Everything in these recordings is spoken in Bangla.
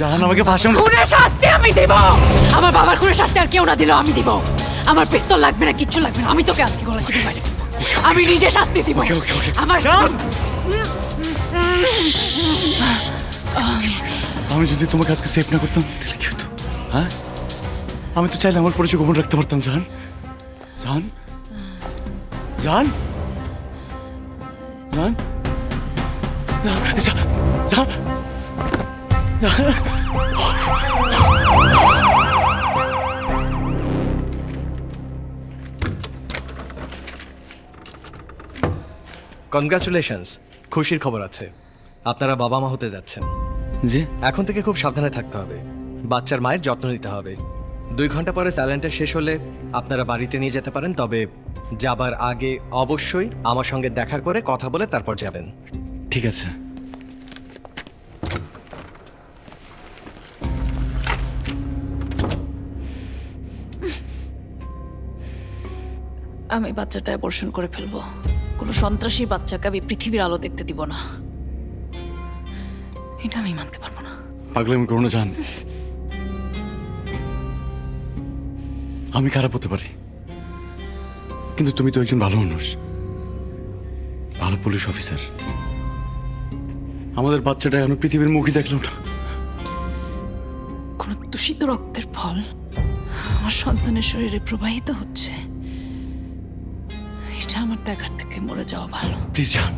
জাহান আমাকে ফাঁসানো। খুনের শাস্তি আমি দেব। আমার বাবার খুনের শাস্তি আর কেউ না দিলেও আমি দিব। আমার পিস্তল লাগবে না, কিচ্ছু লাগবে না, আমি তোকে আজকে গলা টিপে মেরে ফেলবো। আমি নিজে শাস্তি দিব। আমার আমি যদি তোমাকে আজকে সেফ না করতাম তাহলে কি হতো? হ্যাঁ, আমি তো চাইলে আমার পরিচয় গোপন রাখতে পারতাম। জাহান, জাহান, জাহান, জাহান, জাহান, কনগ্রাচুলেশনস, খুশির খবর আছে, আপনারা বাবা মা হতে যাচ্ছেন। জি, এখন থেকে খুব সাবধানে থাকতে হবে, বাচ্চার মায়ের যত্ন নিতে হবে। 2 ঘন্টা পরে স্যালেন্টার শেষ হলে আপনারা বাড়িতে নিয়ে যেতে পারেন, তবে যাবার আগে অবশ্যই আমার সঙ্গে দেখা করে কথা বলে তারপর যাবেন। ঠিক আছে। আমি বাচ্চাটা অ্যাবর্শন করে ফেলবো। কোনো সন্ত্রাসী বাচ্চাকে আমি পৃথিবীর আলো দেখতে দিব না, এটা আমি মানতে পারবো না। পাগলামি করো না জাহান, আমি খারাপ হতে পারি কিন্তু তুমি তো একজন ভালো মানুষ, ভালো পুলিশ অফিসার। আমাদের বাচ্চাটা এখনো পৃথিবীর মুখই দেখলো না। কোন দূষিত রক্তের ফল আমার সন্তানের শরীরে প্রবাহিত হচ্ছে, এটা আমার দেখার থেকে মরে যাওয়া ভালো। প্লিজ জান,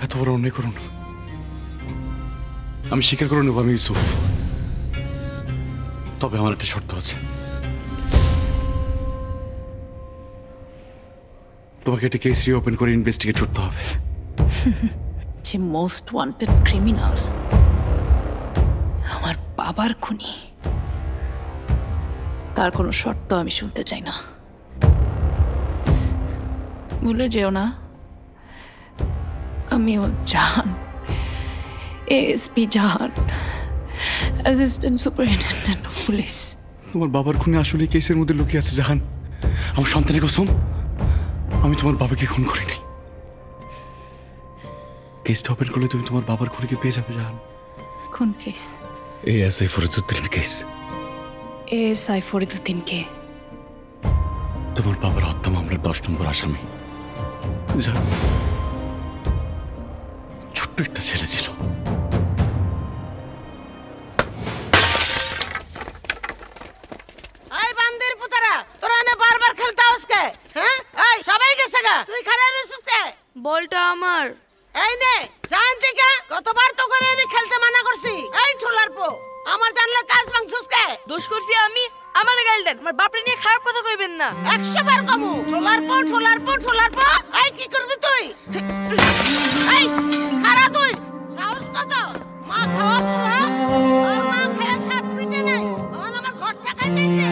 এত বড় অন্যায় করো না। আমি স্বীকার করে নেবো আমি ইউসুফ, তবে আমার একটা শর্ত আছে। তোমাকে একটা কেস রিওপেন করে ইনভেস্টিগেট করতে হবে। যে মোস্ট ওয়ান্টেড ক্রিমিনাল আমার বাবার খুনি, তার কোনো শর্ত আমি শুনতে চাই না। ভুলে যেও না, আমিও Jahan, ASP Jahan, assistant superintendent of police. তোমার বাবার খুনে আসলে কেসের মধ্যে লুকিয়ে আছে জাহান। আমার সন্তানের কসম, আমি তোমার বাবাকে খুন করি নাই। কেসটা ওপেন করলে তুমি তোমার বাবার খুনিকে পেয়ে যাবে জাহান। কোন কেস? এএসআই ফরিদুদ্দিনের কেস। এএসআই ফরিদুদ্দিন কে? তোমার বাবার হত্যা মামলার 10 নম্বর আসামি। জাহান, ছোট্ট একটা ছেলে ছিল, বলটা আমার। এই নে, জানতে কে কতবার তো করে এনে খেলতে মানা করছি। এই ঠোলার পো, আমার জানলার কাজ ভাঙছস কে? দোষ করছি আমি, আমারে গাল দেন। আমার বাপরে নিয়ে খারাপ কথা কইবেন না। 100 বার কমু। ঠোলার পো, ঠোলার পো, ঠোলার পো। এই কি করবি তুই? এই খারা তুই, সাহস কত? মা খাওয়া পোলা, আর মা খেয়ে সাত পিটে নাই। তখন আমার ঘর ঠাকাই দিয়েছে।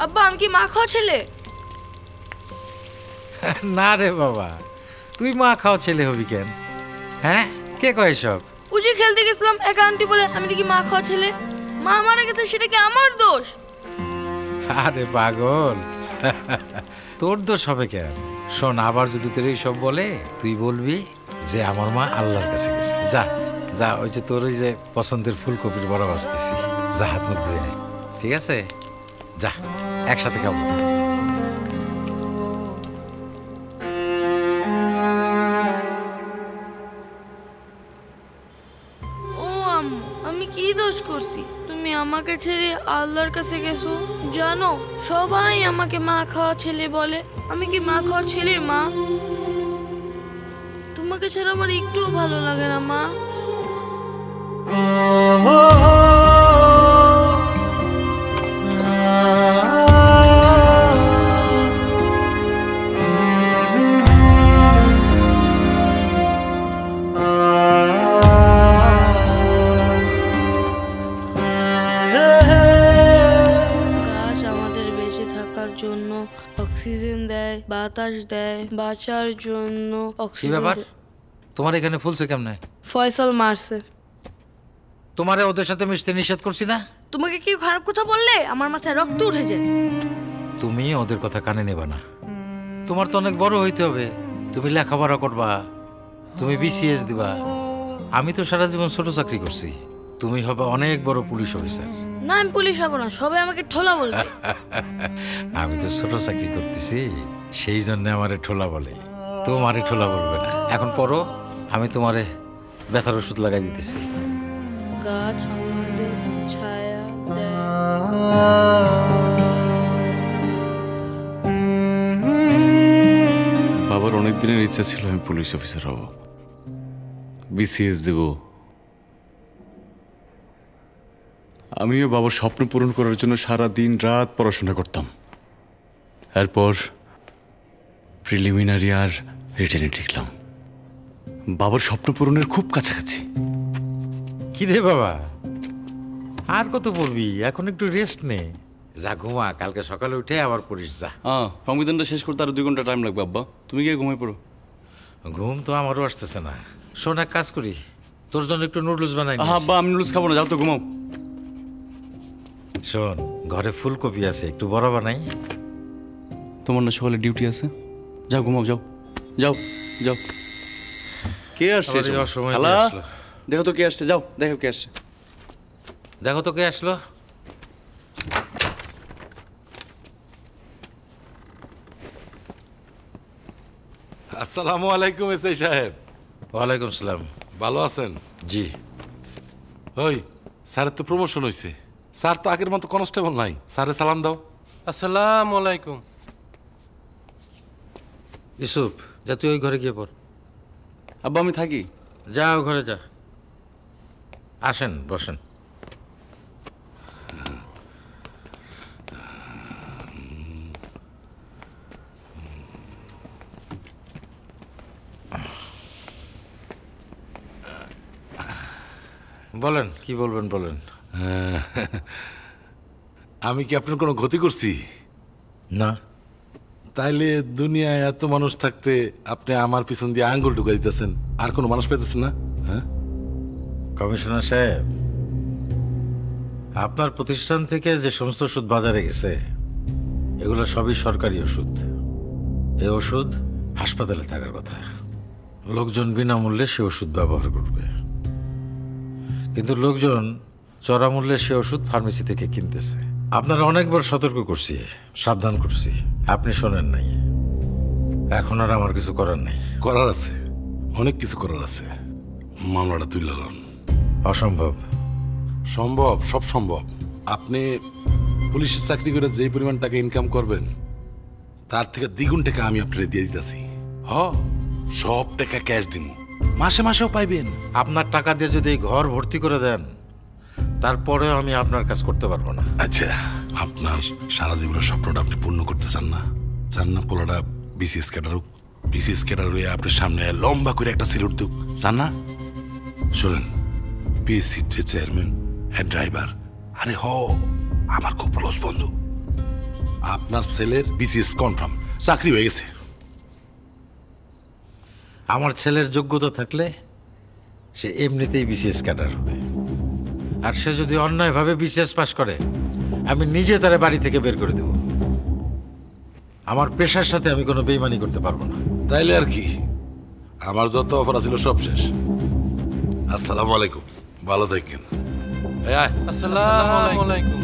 আব্বা, আমি কি মা খাওয়া ছেলে? না রে বাবা, তুই মা খাওয়া ছেলে হবি কেন? হ্যাঁ, কে কয় সব? উজি খেলতে গেছিলাম, এক আন্টি বলে আমি কি মা খাওয়া ছেলে। মা মারা গেছে, সেটা কি আমার দোষ? আরে পাগল, তোর দোষ হবে কেন? শোন, আবার যদি তোর সব বলে, তুই বলবি যে আমার মা আল্লাহর কাছে গেছে। যা যা, ওই যে তোর ওই যে পছন্দের ফুলকপির বড় বাঁচতেছি, যা হাত মুখ ধুয়ে আয়, ঠিক আছে? যা, একসাথে খাবো। ও আম্মু, আমি কি দোষ করছি তুমি আমাকে ছেড়ে আল্লাহর কাছে গেছো? জানো, সবাই আমাকে মা খাওয়া ছেলে বলে। আমি কি মা খাওয়া ছেলে? মা, তোমাকে ছাড়া আমার একটুও ভালো লাগে না মা। অক্সিজেন দেয়, বাতাস দেয়, বাঁচার জন্য কি ব্যাপার, তোমার এখানে ফুলছে কেমনে? ফয়সাল মারছে। তোমারে ওদের সাথে মিশতে নিষেধ করছি না? তোমাকে কেউ খারাপ কথা বললে আমার মাথায় রক্ত উঠে যায়। তুমি ওদের কথা কানে নেবা না। তোমার তো অনেক বড় হইতে হবে, তুমি লেখাপড়া করবা, তুমি বিসিএস দিবা। আমি তো সারা জীবন ছোট চাকরি করছি, তুমি হবে অনেক বড় পুলিশ অফিসার। না, আমি পুলিশ হব না, সবাই আমাকে ঠোলা বলবে। আমি তো ছোট চাকরি করতেছি, সেই জন্য আমারে ঠোলা বলে, তোমারে ঠোলা বলবে না। এখন পড়ো, আমি তোমারে ব্যথার ওষুধ লাগাই দিতেছি। গাছ আমাদের ছায়া দেয়। বাবার অনেক দিনের ইচ্ছা ছিল আমি পুলিশ অফিসার হব, বিসিএস দেব। আমিও বাবার স্বপ্ন পূরণ করার জন্য সারা দিন রাত পড়াশোনা করতাম। এরপর প্রিলিমিনারি আর রিটেনে টিকলাম। বাবার স্বপ্ন পূরণের খুব কাছাকাছি। কি রে বাবা, আর কত পড়বি? এখন একটু রেস্ট নে, যা ঘুমা, কালকে সকালে উঠে আবার পড়িস যা। সংবিধানটা শেষ করতে আরো 2 ঘন্টা টাইম লাগবে আব্বা, তুমি গিয়ে ঘুমিয়ে পড়ো। ঘুম তো আমারও আসতেছে না। শোন, এক কাজ করি, তোর জন্য একটু নুডলস বানাই। আব্বা আমি নুডলস খাবো না, যাও তো ঘুমাও। শোন, ঘরে ফুলকপি আছে, একটু বড় বানাই। তোমার না সকালে ডিউটি আছে, যাও ঘুমাও, যাও যাও যাও। কে আসছে? আবার এই অসময়ে খালা, কে আসলো? দেখো তো কে আসছে, যাও দেখো কে আসছে। দেখো তো কে আসলো। আসসালামু আলাইকুম এসআই সাহেব। ওয়ালাইকুম সালাম। ভালো আছেন? জি। ওই স্যারের তো প্রমোশন হয়েছে, স্যার তো আগের মতো কনস্টেবল নাই, স্যারে সালাম দাও। আসসালামু আলাইকুম। ইউসুফ, যা তুই ওই ঘরে গিয়ে পড়। আব্বা আমি থাকি। যাও ঘরে যা। আসেন, বসেন। বলেন, কি বলবেন বলেন। আমি কি আপনার কোনো ক্ষতি করছি? না। তাইলে দুনিয়ায় এত মানুষ থাকতে আপনি আমার পিছন দিয়ে আঙ্গুল ঢুকাই দিতেছেন, আর কোনো মানুষ পেতেছেন না? হ্যাঁ কমিশনার সাহেব, আপনার প্রতিষ্ঠান থেকে যে সমস্ত ওষুধ বাজারে গেছে এগুলো সবই সরকারি ওষুধ। এই ওষুধ হাসপাতালে থাকার কথা, লোকজন বিনামূল্যে সে ওষুধ ব্যবহার করবে, কিন্তু লোকজন চড়ামূল্যে সে ওষুধ ফার্মেসি থেকে কিনতেছে। আপনারা অনেকবার সতর্ক করছি, সাবধান করছি, আপনি শোনেন নাই। এখন আর আমার কিছু করার নেই। করার আছে, অনেক কিছু করার আছে। মামলাটা তুলে লন। অসম্ভব। সম্ভব, সব সম্ভব। আপনি পুলিশের চাকরি করে যে পরিমাণ টাকা ইনকাম করবেন তার থেকে দ্বিগুণ টাকা আমি আপনার দিয়ে দিতেছি। সব টাকা ক্যাশ দিব, মাসে মাসেও পাইবেন। আপনার টাকা দিয়ে যদি এই ঘর ভর্তি করে দেন তারপরেও আমি আপনার কাজ করতে পারবো না। আচ্ছা, আপনার সারা জীবনের স্বপ্নটা আপনি পূর্ণ করতে চান না? চান না পোলাটা বিসিএস ক্যাডার হোক, বিসিএস ক্যাডার হয়ে আপনার সামনে লম্বা করে একটা সিলুট দুক, চান না? শোনেন, পিএসসির যে চেয়ারম্যান, হেড ড্রাইভার, আরে আমার খুব ক্লোজ বন্ধু। আপনার ছেলের বিসিএস কনফার্ম, চাকরি হয়ে গেছে। আমার ছেলের যোগ্যতা থাকলে সে এমনিতেই বিসিএস ক্যাডার হবে, আর সে যদি অন্যায়ভাবে বিসিএস পাশ করে আমি নিজে তারে বাড়ি থেকে বের করে দেব। আমার পেশার সাথে আমি কোনো বেইমানি করতে পারবো না। তাইলে আর কি, আমার যত অফার ছিল সব শেষ। আসসালামু আলাইকুম, ভালো থাকেন। আসসালামু আলাইকুম।